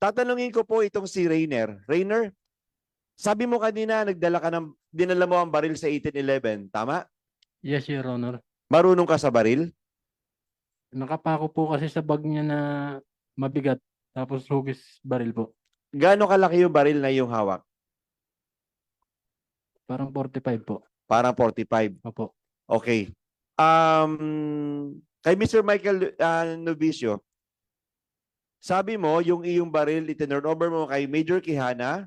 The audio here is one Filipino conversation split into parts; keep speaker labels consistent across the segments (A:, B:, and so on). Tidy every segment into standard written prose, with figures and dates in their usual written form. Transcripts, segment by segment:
A: Tatanungin ko po itong si Rainer. Rainer, sabi mo kanina dinala mo ang baril sa 1811, tama?
B: Yes, Your Honor.
A: Marunong ka sa baril?
B: Nakapako po kasi sa bag niya na mabigat. Tapos hugis baril po.
A: Gaano kalaki yung baril na iyong hawak?
B: Parang 45 po.
A: Parang 45.
B: Opo.
A: Okay. Kay Mr. Michael Novicio, sabi mo yung iyong baril itinurn over mo kay Major Quijana,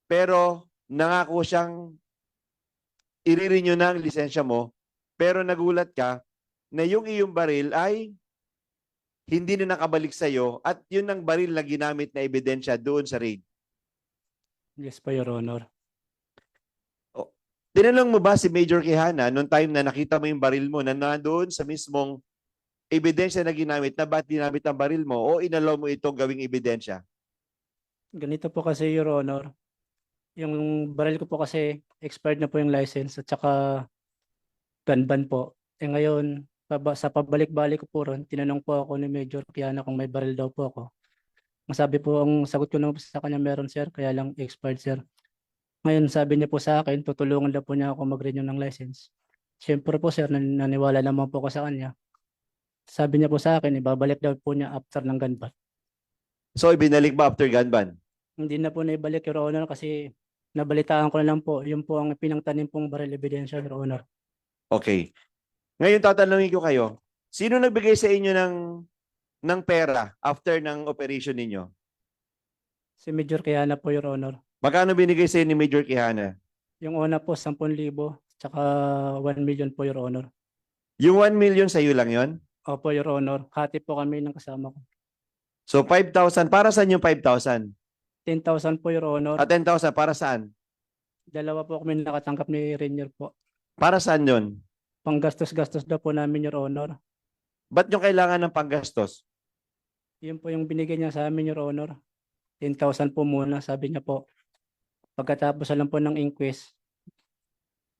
A: pero nangako siyang i-renew na ang lisensya mo, pero nagulat ka na yung iyong baril ay hindi na nakabalik sa iyo at yun ang baril na ginamit na ebidensya doon sa raid.
B: Yes po, Your Honor.
A: Tinanong mo ba si Major Quijana noong time na nakita mo yung baril mo na nandoon sa mismong ebidensya na ginamit na ba't ginamit ang baril mo o inalaw mo itong gawing ebidensya?
C: Ganito po kasi, Your Honor. Yung baril ko po kasi expired na po yung license at saka gun ban po. Eh ngayon, sa pabalik-balik ko po ron, tinanong po ako ni Major Kiana kung may baril daw po ako. Ang sagot ko naman po sa kanya, meron sir, kaya lang expired sir. Ngayon sabi niya po sa akin, tutulungan daw po niya ako mag-renew ng license. Siyempre po sir, naniwala naman po ako sa kanya. Sabi niya po sa akin, ibabalik daw po niya after ng gun ban.
A: So ibinalik ba after gun ban?
C: Hindi na po naibalik, Your Honor, kasi nabalitaan ko na lang po, yun po ang pinangtanim pong baril ebidensya, Your Honor.
A: Okay. Ngayon tatanungin ko kayo, sino nagbigay sa inyo ng pera after ng operation ninyo?
C: Si Major Kiana po, Your Honor.
A: Magkano binigay sa inyo ni Major Quijana?
C: Yung una po, 10,000, tsaka 1 million po, Your Honor.
A: Yung 1 million sa iyo lang yon?
C: Opo, Your Honor. Hati po kami ng kasama ko.
A: So 5,000, para saan yung 5,000?
C: 10,000 po, Your Honor.
A: At 10,000, para saan?
C: Dalawa po kami nakatanggap ni Rainier po.
A: Para saan yun?
C: Panggastos-gastos daw po namin, Your Honor.
A: Ba't yung kailangan ng panggastos?
C: Yun po yung binigay niya sa amin, Your Honor. 10,000 po muna, sabi niya po. Pagkatapos alam po ng inquest,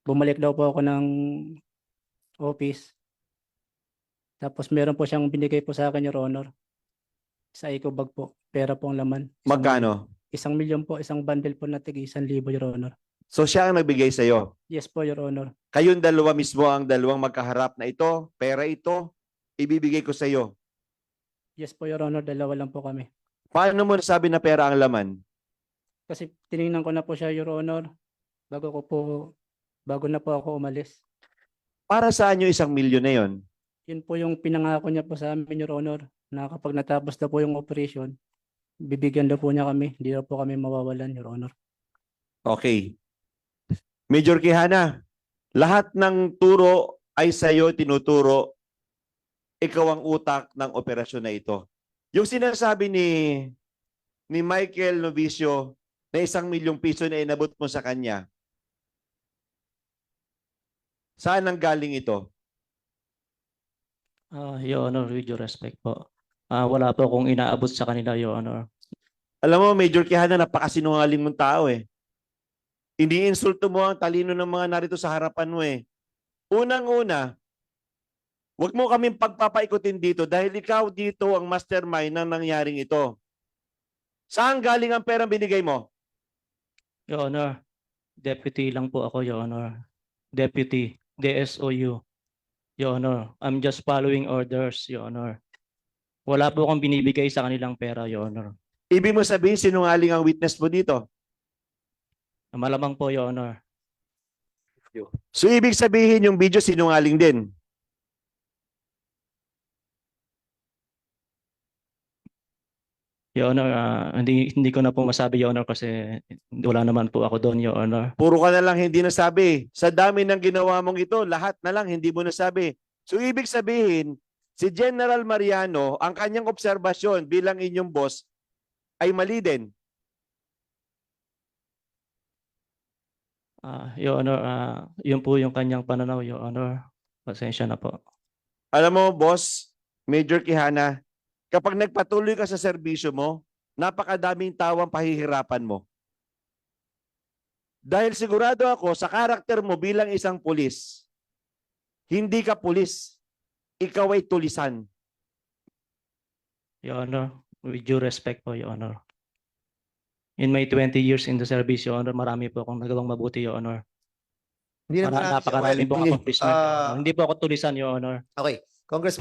C: bumalik daw po ako ng office. Tapos meron po siyang binigay po sa akin, Your Honor. Sa eco bag po. Pera po ang laman.
A: Magkano?
C: 1 million po, isang bundle po na tig 1,000, Your Honor.
A: So siya ang nagbigay sa iyo.
C: Yes po, Your Honor.
A: Kayong dalawa mismo ang dalawang magkaharap na ito, pera ito, ibibigay ko sa iyo.
C: Yes po, Your Honor. Dalawa lang po kami.
A: Paano mo nasabi na pera ang laman?
C: Kasi tiningnan ko na po siya, Your Honor, bago na po ako umalis.
A: Para saan yung 1 milyon na yon?
C: Yun po yung pinangako niya po sa amin, Your Honor, na kapag natapos na po yung operation, bibigyan daw po niya kami. Hindi daw po kami mawawalan, Your Honor.
A: Okay. Major Quijana, lahat ng turo ay sa iyo tinuturo, ikaw ang utak ng operasyon na ito. Yung sinasabi ni Michael Novicio na 1 milyong piso na inabot mo sa kanya, saan ang galing ito?
D: Your Honor, with your respect po. Wala po akong inaabot sa kanila, Your Honor.
A: Alam mo, Major Quijana, napakasinungaling mong tao eh. Ini-insulto mo ang talino ng mga narito sa harapan mo eh. Unang-una, huwag mo kaming pagpapaikutin dito dahil ikaw dito ang mastermind ng nangyaring ito. Saan galing ang perang binigay mo?
D: Your Honor, deputy lang po ako, Your Honor. Deputy, DSOU. Your Honor, I'm just following orders, Your Honor. Wala po akong binibigay sa kanilang pera, Your Honor.
A: Ibig mo sabihin, sinungaling ang witness mo dito?
D: Malamang po, Your Honor.
A: So, ibig sabihin yung video sinungaling din?
D: Your Honor, hindi ko na po masabi, Your Honor, kasi wala naman po ako doon, Your Honor.
A: Puro ka na lang hindi nasabi. Sa dami ng ginawa mong ito, lahat na lang hindi mo nasabi. So, ibig sabihin, si General Mariano, ang kanyang obserbasyon bilang inyong boss, ay mali din.
D: Your Honor, yun po yung kanyang pananaw, Your Honor. Pasensya na po.
A: Alam mo, boss, Major Quijana, kapag nagpatuloy ka sa serbisyo mo, napakadaming tawang pahihirapan mo. Dahil sigurado ako sa karakter mo bilang isang pulis, hindi ka pulis, ikaw ay tulisan.
D: Your Honor, With due respect po, Your Honor. In my 20 years in the service, Your Honor, marami po akong nagawang mabuti, Your Honor.
E: Hindi naman natin siya
D: Napakarami
E: while
D: pong accomplishment, Your Honor. Hindi po ako tulisan, Your Honor.
E: Okay, Congress